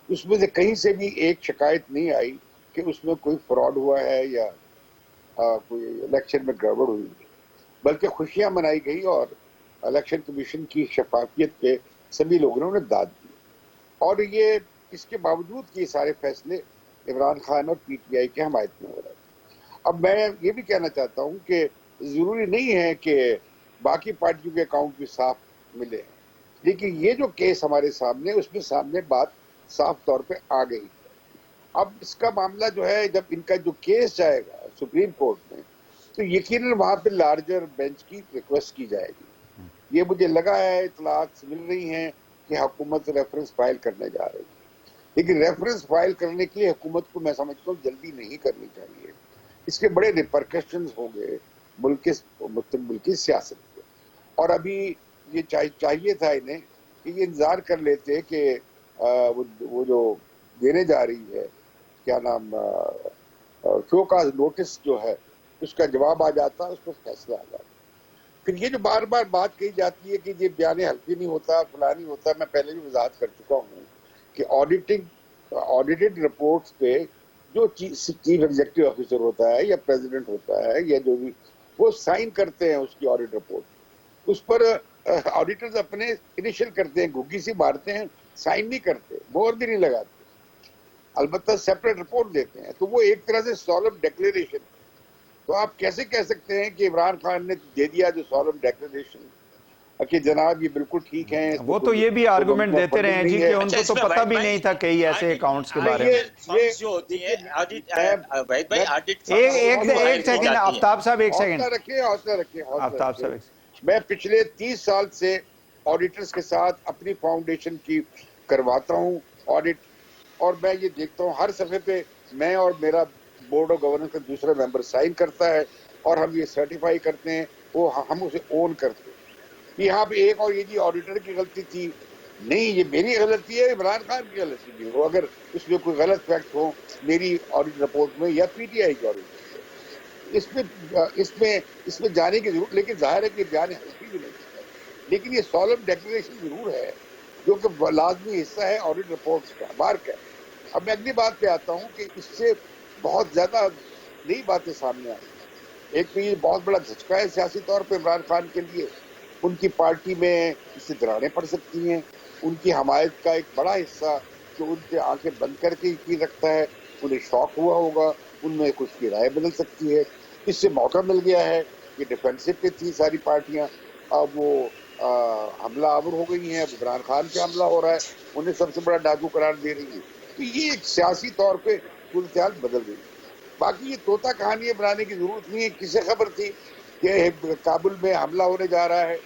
उसमें से कहीं से भी एक शिकायत नहीं आई कि उसमें कोई फ्रॉड हुआ है या कोई इलेक्शन में गड़बड़ हुई, बल्कि खुशियां मनाई गई और इलेक्शन कमीशन की शफाफियत पे सभी लोगों ने उन्हें दाद दी। और ये इसके बावजूद कि सारे फैसले इमरान खान और पीटीआई के हमायत में हो रहे थे। अब मैं ये भी कहना चाहता हूँ कि ज़रूरी नहीं है कि बाकी पार्टियों के अकाउंट भी साफ मिले, लेकिन ये जो केस हमारे सामने, उसमें सामने बात साफ तौर पे आ गई। अब इसका मामला जो है, जब इनका जो केस जाएगा सुप्रीम कोर्ट में, तो यकीनन वहां पे लार्जर बेंच की रिक्वेस्ट की जाएगी। ये मुझे लगा है, इतलात मिल रही हैं कि हुकूमत रेफरेंस फाइल करने जा रही है, लेकिन रेफरेंस फाइल करने के लिए हुकूमत को मैं समझता हूँ जल्दी नहीं करनी चाहिए। इसके बड़े रिपरकशंस होंगे मुल्क की सियासत पे। और अभी ये चाहिए था इन्हें कि ये इंतजार कर लेते कि वो जो देने जा रही है, क्या नाम, शो का नोटिस जो है, उसका जवाब आ जाता, उस पर फैसला आ जाता। फिर ये जो बार बार बात कही जाती है कि ये बयान हल्फी नहीं होता, फला नहीं होता, मैं पहले भी वजाहत कर चुका हूँ कि ऑडिटेड रिपोर्ट्स पे जो चीफ एग्जीक्यूटिव ऑफिसर होता है या प्रेसिडेंट होता है या जो भी, वो साइन करते हैं उसकी ऑडिट रिपोर्ट। उस पर ऑडिटर्स अपने इनिशियल करते हैं, घुग्गी सी मारते हैं, साइन नहीं करते, मोहर भी नहीं लगाते, अलबत्ता सेपरेट रिपोर्ट देते हैं। तो वो एक तरह से सॉलम डिक्लेरेशन। तो आप कैसे कह सकते हैं कि इमरान खान ने दे दिया जो सॉलम डिक्लेरेशन कि जनाब ये बिल्कुल ठीक है? वो तो ये भी आर्गुमेंट देते रहे हैं जी कि उनको तो पता भी नहीं था कई ऐसे अकाउंट्स के बारे में। ये जो होती है ऑडिट, भाई ऑडिट, एक सेकंड आफ्ताब साहब, एक सेकंड, हौसला रखिए आफ्ताब साहब। मैं पिछले 30 साल से ऑडिटर्स के साथ अपनी फाउंडेशन की करवाता हूँ ऑडिट, और मैं ये देखता हूँ हर सफे पे मैं और मेरा बोर्ड ऑफ गवर्नेंस का दूसरा मेंबर साइन करता है और हम ये सर्टिफाई करते हैं, वो हम उसे ओन करते हैं। यहाँ पे एक और ये जी ऑडिटर की गलती थी, नहीं, ये मेरी गलती है, इमरान खान की गलती भी हो अगर उसमें कोई गलत फैक्ट हो मेरी ऑडिट रिपोर्ट में या पीटीआई की ऑडिट, इसमें जाने की जरूरत, लेकिन जाहिर है कि बयान हल्की भी नहीं है, लेकिन ये सॉलम डिक्लेरेशन जरूर है जो कि लाजमी हिस्सा है ऑडिट रिपोर्ट्स का, मार्क है। अब मैं अगली बात पे आता हूँ कि इससे बहुत ज्यादा नई बातें सामने आई। एक तो ये बहुत बड़ा झटका है सियासी तौर पे इमरान खान के लिए, उनकी पार्टी में इससे दरारें पड़ सकती हैं, उनकी हमायत का एक बड़ा हिस्सा जो उनके आंखें बंद करके यकीन रखता है, उन्हें शौक हुआ होगा, उनमें कुछ की राय बदल सकती है। इससे मौका मिल गया है कि डिफेंसिव पे थी सारी पार्टियां, अब वो हमला आवर हो गई हैं, अब इमरान खान पे हमला हो रहा है, उन्हें सबसे बड़ा डाकू करार दे रही है। तो ये एक सियासी तौर पे सूरत बदल गई। बाकी ये तोता कहानियां बनाने की जरूरत नहीं है। किसे खबर थी कि काबुल में हमला होने जा रहा है?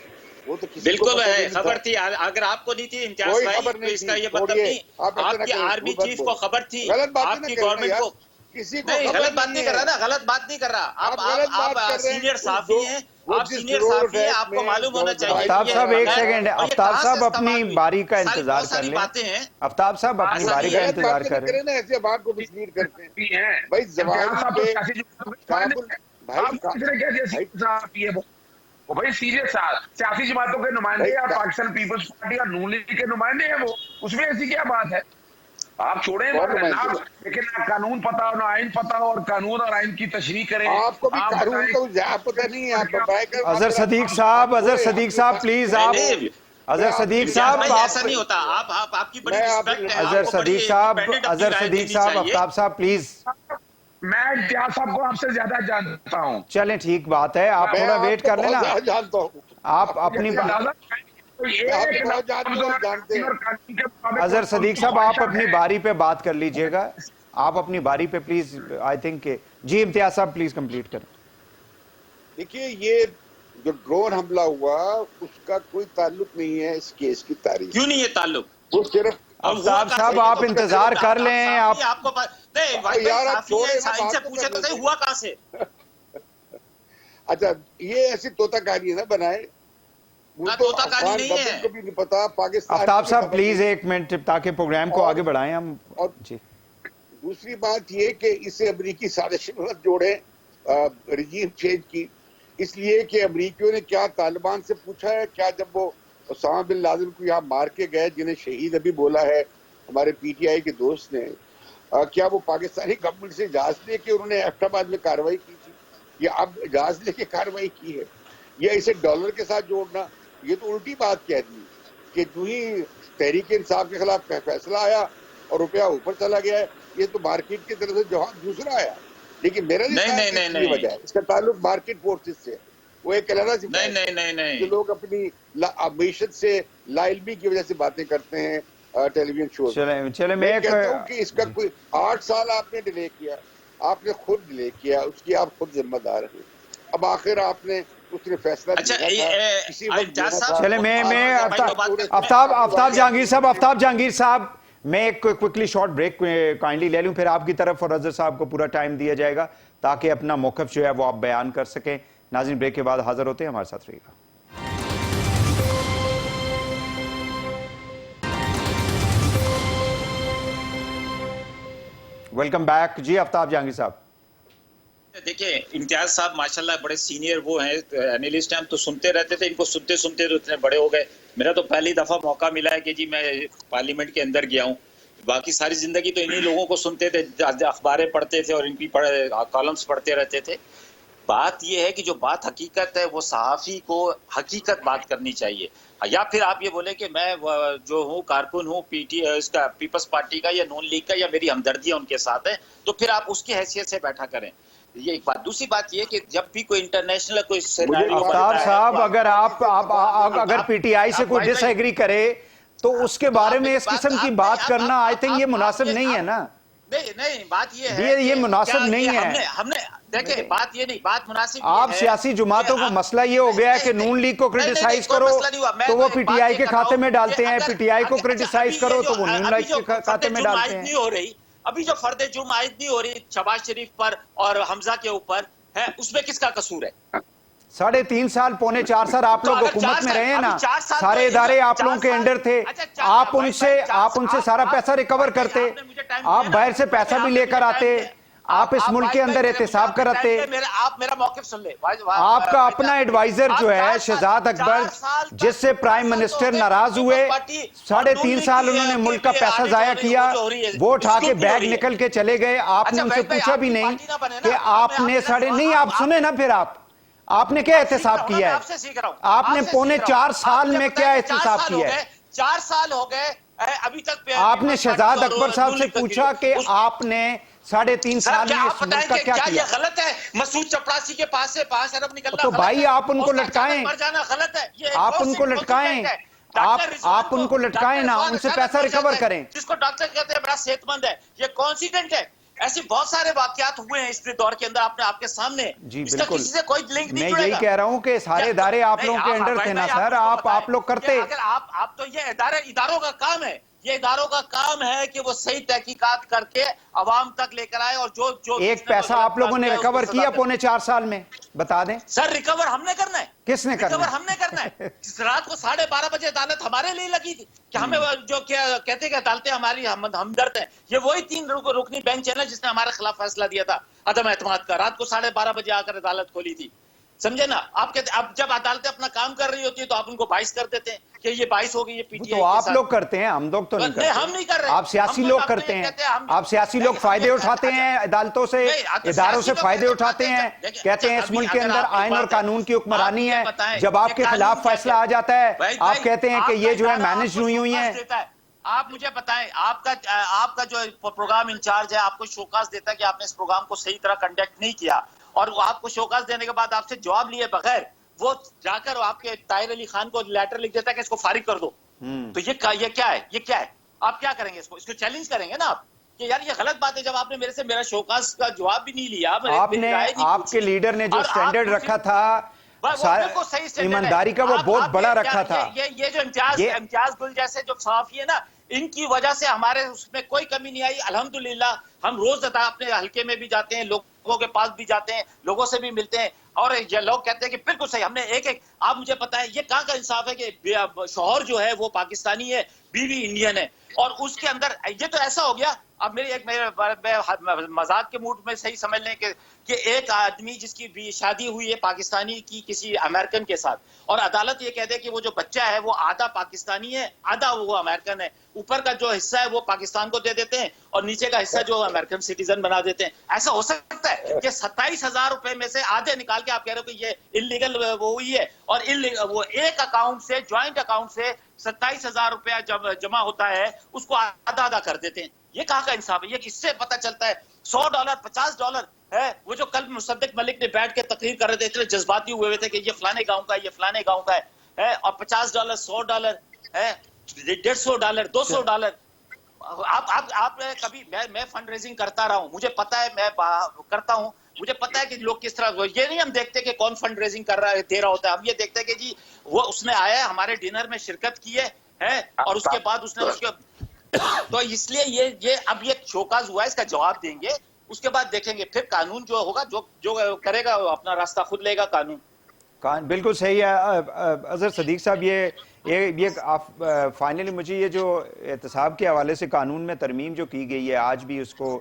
वो तो किसी बिल्कुल है, खबर थी। अगर आपको नहीं थी इम्तियाज भाई, तो इसका ये मतलब नहीं आपकी आर्मी चीफ को खबर थी, आपकी गवर्नमेंट को किसी को नहीं, गलत बात नहीं कर रहा ना, गलत बात नहीं कर रहा। आप सीनियर साफी हैं, आप सीनियर साफी हैं, आपको मालूम होना चाहिए। आफ्ताब साहब एक सेकंड, आफ्ताब साहब अपनी बारी का इंतजार कर लें। बातें हैं, आफ्ताब साहब अपनी बारी का इंतजार कर रहे हैं। ऐसे बात को मिसलीड करते हैं भाई, जवाब पे वो भाई सीरियस सियासी जमातों के नुमाइंदे या पाकिस्तान पीपल्स पार्टी या नून लीग के नुमाइंदे हैं वो, उसमें ऐसी क्या बात है? आप छोड़ें, लेकिन ना कानून पता हो ना आइन पता हो, और कानून और आइन की तशरीह करें। आपको भी कानून का पता नहीं है। अजहर सदीक साहब प्लीज, आप अजहर सदीक साहब, ऐसा नहीं होता। आप आपकी बड़ी रिस्पेक्ट है। अजहर सदीक साहब, आफ्ताब साहब प्लीज। मैं इम्तियाज साहब को आपसे ज्यादा जानता हूँ। चलें ठीक बात है, आप थोड़ा वेट कर लेना। जानता हूँ आप अपनी अजहर सदीक साहब आप अपनी बारी पे बात कर लीजिएगा। आप अपनी बारी पे प्लीज, आई थिंक जी इम्तियाज साहब प्लीज कंप्लीट करें। देखिए, ये जो ड्रोन हमला हुआ उसका कोई ताल्लुक नहीं है इस केस की तारीख। क्यों नहीं है ताल्लुक? वो सिर्फ आफ्ताब साहब आप इंतजार कर लें। आप आपको नहीं भाई यार, आप छोड़े ना, इनसे बात पूछे तो तो सही, हुआ कहां से? अच्छा, ये ऐसी तोता कहानी ना बनाए, वो तो तोता कहानी अफगान नहीं गवर्नमेंट है। को भी नहीं पता, पाकिस्तान आफ्ताब को भी साहब खबर प्लीज नहीं। एक मिनट, ताकि प्रोग्राम को आगे बढ़ाएं हम। और जी दूसरी बात ये कि इसे अमरीकी साजिश में मत जोड़े रिजीम चेंज की, इसलिए कि अमरीकियों ने क्या तालिबान से पूछा है? क्या जब वो उसामा बिन लादेन को यहाँ मार के गए, जिन्हें शहीद अभी बोला है हमारे पीटीआई के दोस्त ने, क्या वो पाकिस्तानी गवर्नमेंट से इजाजत लेके उन्होंने एबटाबाद में कार्रवाई की थी, या अब इजाजत लेके कार्रवाई की है, या इसे डॉलर के साथ जोड़ना? ये तो उल्टी बात कह दी कि जो ही तहरीक इंसाफ के खिलाफ फैसला आया और रुपया ऊपर चला गया है, ये तो मार्केट की तरफ से जवाब दूसरा आया। लेकिन मेरा नहीं वजह है, इसका ताल्लुक मार्केट फोर्सेस से। वो एक अलग नहीं जो लोग अपनी मीशत से लाइलमी की वजह से बातें करते हैं टेलीविजन शो। चले मैं कहता हूँ कि इसका कोई 8 साल आपने डिले किया, आपने खुद डिले किया, उसकी आप खुद जिम्मेदार हैं। अब आखिर आपने उसने फैसला चले मैं आफ्ताब जहांगीर साहब मैं एक क्विकली शॉर्ट ब्रेक काइंडली ले लूं, फिर आपकी तरफ और अजहर साहब को पूरा टाइम दिया जाएगा ताकि अपना मौक़िफ़ जो है वो आप बयान कर सकें। नाज़रीन ब्रेक के बाद हाजिर होते हैं, हमारे साथ रहिएगा। वेलकम बैक जी आफ्ताब जहांगीर साहब। देखिए इम्तियाज साहब माशाल्लाह बड़े सीनियर वो हैं, एनालिस्ट हैं, हम तो सुनते रहते थे, इनको सुनते सुनते तो इतने बड़े हो गए। मेरा तो पहली दफा मौका मिला है कि जी मैं पार्लियामेंट के अंदर गया हूँ, बाकी सारी जिंदगी तो इन्हीं लोगों को सुनते थे, अखबारें पढ़ते थे और इनकी कॉलम्स पढ़ते रहते थे। बात यह है कि जो बात हकीकत है वो सहाफ़ी को हकीकत बात करनी चाहिए, या फिर आप ये बोले कि मैं जो हूँ कारकुन हूँ इसका पीपल्स पार्टी का या नून लीग का, या मेरी हमदर्दियाँ उनके साथ है, तो फिर आप उसकी हैसियत से बैठा करें। ये एक बात। दूसरी बात ये कि जब भी कोई इंटरनेशनल कोई आफ्ताब साहब अगर आप अगर पीटीआई से कोई डिसएग्री करे तो उसके बारे में इस किस्म की बात करना आई थिंक ये मुनासिब नहीं है ना। नहीं बात ये है ये मुनासिब नहीं है। हमने देखिए बात ये नहीं, बात मुनासिब आप सियासी जुमातों का मसला ये हो गया है कि नून लीग को क्रिटिसाइज करो तो वो पीटीआई के खाते में डालते हैं, पीटीआई को क्रिटिसाइज करो तो वो नून लीग के खाते में डालते हैं। हो रही अभी जो फर्द जुर्म आयद नहीं हो रही शहबाज शरीफ पर और हमजा के ऊपर है, उसमें किसका कसूर है? 3.5 साल पौने 4 साल आप लोग हुकूमत में रहे हैं ना, सारे इदारे आप लोगों के अंडर थे, आप उनसे सारा पैसा रिकवर करते, आप बाहर से पैसा भी लेकर आते, आप इस मुल्क के अंदर एहतसाब कराते। आप मेरा मौक़िफ़ सुन ले। आपका अपना एडवाइजर जो है शहजाद अकबर, जिससे प्राइम मिनिस्टर नाराज हुए, 3.5 साल उन्होंने मुल्क का पैसा जाया किया, वो उठा के बैग निकल के चले गए। आपने उनसे पूछा भी नहीं कि आपने नहीं, आप सुने ना, फिर आपने क्या एहतसाब किया है? आपने पौने 4 साल में क्या एहतसाब किया है? 4 साल हो गए अभी तक। आपने शहजाद अकबर साहब से पूछा कि आपने 3.5 साल में इस मुल्क का क्या किया? गलत है मसूद चपरासी के पास से 5 अरब निकलना, तो भाई आप उनको लटकाएं, मर जाना गलत है। आप उनको लटकाएं, आप उनको लटकाएं ना, उनसे पैसा रिकवर करें। जिसको डॉक्टर कहते हैं बड़ा सेहतमंद है, ये कॉन्सिडेंट है। ऐसे बहुत सारे वाकयात हुए हैं इस दौर के अंदर आपके सामने। जी बिल्कुल, किसी से कोई लिंक नहीं मैं यही कह रहा हूं कि सारे इदारे आप लोगों के अंडर थे ना सर, आप लोग करते। अगर आप तो ये इदारों का काम है, ये इदारों का काम है कि वो सही तहकीकात करके अवाम तक लेकर आए, और जो एक पैसा आप लोगों ने रिकवर किया पौने 4 साल में, बता दें सर। रिकवर हमने करना है। किसने करना है? रिकवर हमने करना है। रात को 12:30 बजे अदालत हमारे लिए लगी थी कि हमें जो क्या कहते हैं अदालतें हमारी हमदर्द है। ये वही 3 रुकनी बेंच है ना जिसने हमारे खिलाफ फैसला दिया था अदम एतमाद का। रात को 12:30 बजे आकर अदालत खोली थी, समझे ना। आप कहते अब जब अदालतें अपना काम कर रही होती है तो आप उनको 22 कर देते हैं कि ये 22 हो गई, ये पीटीआई। तो आप लोग करते हैं, हम लोग तो नहीं करते। हम नहीं कर रहे, आप सियासी लोग करते हैं। आप सियासी लोग फायदे उठाते हैं अदालतों से, इदारों से फायदे उठाते हैं, कहते हैं इस मुल्क के अंदर आइन और कानून की हुक्मरानी है। जब आपके खिलाफ फैसला आ जाता है आप कहते हैं कि ये जो है मैनेज हुई है। आप मुझे बताएं, आपका जो प्रोग्राम इंचार्ज है आपको शोकाज देता है कि आपने इस प्रोग्राम को सही तरह कंडक्ट नहीं किया, और वो आपको शोकाज देने के बाद आपसे जवाब लिए बगैर वो जाकर आपके ताहिर अली खान को लेटर लिख देता है कि इसको फारिग कर दो। तो ये क्या है? ये क्या है? आप क्या करेंगे? इसको चैलेंज करेंगे ना आप? कि यार ये गलत बात है, जब आपने मेरे से मेरा शोकास का जवाब भी नहीं लिया, आपने आपके लीडर ने जो स्टैंडर्ड रखा था, ईमानदारी का वो बहुत बड़ा रखा था। ये जो इम्तियाज गुल जैसे जो सहाफी है ना, इनकी वजह से हमारे उसमें कोई कमी नहीं आई। अल्हम्दुलिल्लाह हम रोज अपने हल्के में भी जाते हैं, लोगों के पास भी जाते हैं, लोगों से भी मिलते हैं, और ये लोग कहते हैं कि बिल्कुल सही, हमने एक आप मुझे पता है ये कहाँ का इंसाफ है कि शौहर जो है वो पाकिस्तानी है, बीवी इंडियन है, और उसके अंदर ये तो ऐसा हो गया। अब मेरे मजाक के मूड में सही समझ लें कि एक आदमी जिसकी भी शादी हुई है पाकिस्तानी की किसी अमेरिकन के साथ, और अदालत ये कह दे कि वो जो बच्चा है वो आधा पाकिस्तानी है आधा वो अमेरिकन है, ऊपर का जो हिस्सा है वो पाकिस्तान को दे देते हैं और नीचे का हिस्सा जो अमेरिकन सिटीजन बना देते हैं। ऐसा हो सकता है कि 27,000 रुपए में से आधे निकाल के आप कह रहे हो कि ये इलीगल वो हुई है, और वो एक अकाउंट से, ज्वाइंट अकाउंट से 27,000 रुपया जब जमा होता है उसको आधा आधा कर देते हैं। ये कहाँ का इंसाफ है? ये किससे पता चलता है? $100 $50 है। वो जो कल मुसद्दिक मलिक ने बैठ के तकरीर कर रहे थे, इतने जज्बाती हुए थे कि ये फलाने गांव का है, ये फलाने गांव का है, और $50 $100 है, $150 $200। आप कभी मैं फंड रेजिंग करता रहा हूं, मुझे पता है, मैं करता हूं, मुझे पता है कि लोग किस तरह, ये नहीं हम देखते कि कौन फंड रेजिंग कर रहा है, दे रहा होता है, हम ये देखते हैं कि जी वो उसने आया है, हमारे डिनर में शिरकत की है, और उसके बाद उसने उसके तो इसलिए ये अब ये शोकाज हुआ है, इसका जवाब देंगे, उसके बाद देखेंगे फिर कानून जो होगा, जो करेगा अपना रास्ता खुद लेगा कानून। बिल्कुल सही है। अजहर सदीक साहब, ये आप फाइनली मुझे ये जो एहतसाब के हवाले से कानून में तरमीम जो की गई है, आज भी उसको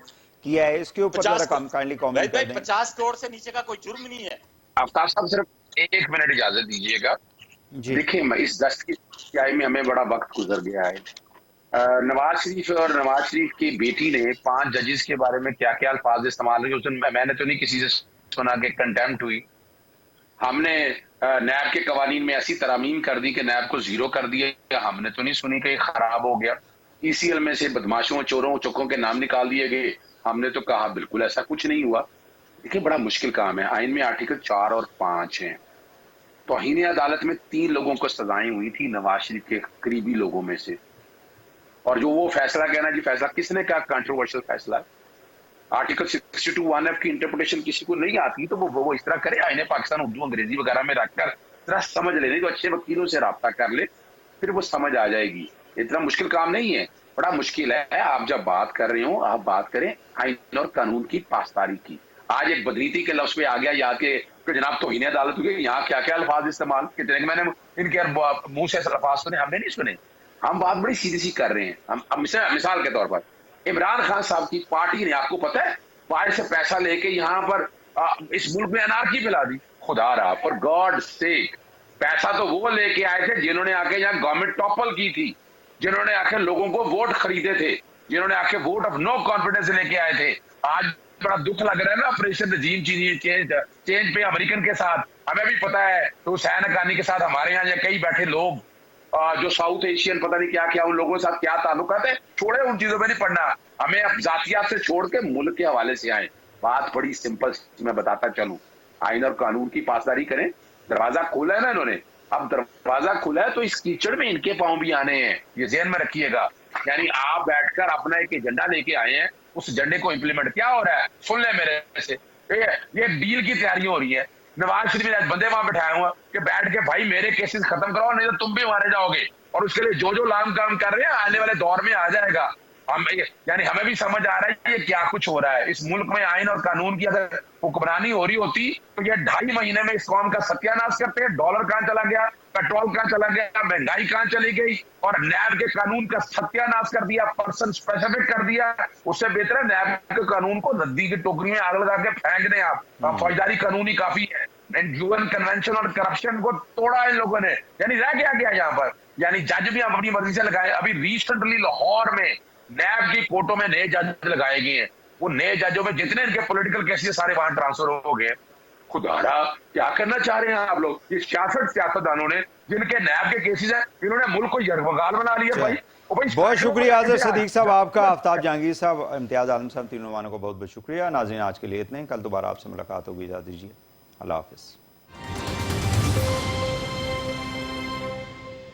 किया है, इसके ऊपर काइंडली कमेंट कर दें। 50 करोड़ से नीचे का कोई जुर्म नहीं है। आफ्ताब साहब सिर्फ एक मिनट इजाजत दीजिएगा। देखिए, इस दस्त की स्याही में हमें बड़ा वक्त गुजर गया है। नवाज शरीफ और नवाज शरीफ की बेटी ने 5 जजेस के बारे में क्या क्या अल्फाज इस्तेमाल किए, मैंने तो नहीं किसी से सुना कि कंटेम्प्ट हुई। हमने नैब के कवानीन में ऐसी तरामीम कर दी कि नैब को जीरो कर दिया, हमने तो नहीं सुनी कि खराब हो गया। ECL में से बदमाशों, चोरों, चौकों के नाम निकाल दिए गए, हमने तो कहा बिल्कुल ऐसा कुछ नहीं हुआ। देखिए, बड़ा मुश्किल काम है। आइन में आर्टिकल 4 और 5 हैं। तौहीन अदालत में 3 लोगों को सजाएं हुई थी, नवाज शरीफ के करीबी लोगों में से, और जो वो फैसला कहना जी फैसला किसने कहा कंट्रोवर्शियल फैसला, आर्टिकल 62(1)(f) की इंटरप्रिटेशन किसी को नहीं आती तो वो इस तरह करे, आईने पाकिस्तान उर्दू अंग्रेजी वगैरह में रखकर जरा समझ लेने, जो अच्छे वकीलों से रब्ता कर ले, फिर वो समझ आ जाएगी। इतना मुश्किल काम नहीं है, बड़ा मुश्किल है। आप जब बात कर रहे हो, आप बात करें आइन और कानून की पासदारी की। आज एक बदनीति के लफ्ज पे आ गया याद के जनाब तौहीन अदालत हुई, यहाँ क्या क्या अल्फाज इस्तेमाल कितने, मैंने इनके मुंह से अल्फाज सुने, हमने नहीं सुने। हम बात बड़ी सीधी सी कर रहे हैं। हम मिसाल के तौर पर इमरान खान साहब की पार्टी ने, आपको पता है, बाहर से पैसा लेके यहाँ पर इस मुल्क में अनारकी फैला दी। खुदा रहा, फॉर गॉड सेक, पैसा तो वो लेके आए थे जिन्होंने आके यहाँ गवर्नमेंट टॉपल की थी, जिन्होंने आके लोगों को वोट खरीदे थे, जिन्होंने आके वोट ऑफ नो कॉन्फिडेंस लेके आए थे। आज बड़ा दुख लग रहा है ना ऑपरेशन रजीम चेंज पे अमेरिकन के साथ। हमें भी पता है तो हुसैन हक्कानी के साथ हमारे यहाँ कई बैठे लोग जो साउथ एशियन पता नहीं क्या क्या, उन लोगों के साथ क्या ताल्लुकात है, छोड़े, उन चीजों में नहीं पढ़ना। हमें अब जातियात से छोड़ के मुल्क के हवाले से आए। बात बड़ी सिंपल, मैं बताता चलूं, आइन और कानून की पासदारी करें। दरवाजा खोला है ना इन्होंने, अब दरवाजा खुला है तो इस कीचड़ में इनके पांव भी आने हैं, ये ज़हन में रखिएगा। यानी आप बैठकर अपना एक एजेंडा लेके आए हैं, उस एजेंडे को इंप्लीमेंट क्या हो रहा है सुन ले मेरे से। ये डील की तैयारी हो रही है। नवाज शरीफ ने बंदे वहां बैठाए हुआ कि बैठ के भाई मेरे केसेस खत्म कराओ, नहीं तो तुम भी मारे जाओगे, और उसके लिए जो लाम काम कर रहे हैं आने वाले दौर में आ जाएगा। यानी हमें भी समझ आ रहा है ये क्या कुछ हो रहा है इस मुल्क में। आइन और कानून की अगर हुक्मरानी हो रही होती तो ये 2.5 महीने में इस कौम का सत्यानाश करते हैं। डॉलर कहां चला गया, पेट्रोल कहां चला गया, महंगाई कहां चली गई, और नैब के कानून का सत्यानाश कर दिया, पर्सन स्पेसिफिक कर दिया। उससे बेहतर है नैब के कानून को नदी की टोकरी में आग लगा के फेंक दें आप। फौजदारी कानून ही काफी है। UN कन्वेंशन और करप्शन को तोड़ा इन लोगों ने। यानी रह गया यहाँ पर, यानी जज भी हम अपनी मर्जी से लगाए। अभी रिसेंटली लाहौर में नैब की कोर्टों में नए जज लगाए गए हैं। वो नए जजों में जितने इनके पॉलिटिकल केसेस सारे वहां ट्रांसफर हो गए। खुदारा, क्या करना चाह रहे हैं आप लोग? ये 66 सियासतदानों ने जिनके नैब के केसेस हैं, इन्होंने मुल्क को यरगमाल बना लिया भाई। बहुत शुक्रिया आज़र सदीक साहब आपका, आफ्ताब जहांगीर साहब, इम्तियाज आलम साहब, तीनों मेहमानों को बहुत बहुत शुक्रिया। नाज़रीन, आज के लिए इतने ही, कल दोबारा आपसे मुलाकात होगी। इजाज़त दीजिए, अल्लाह हाफ़िज़।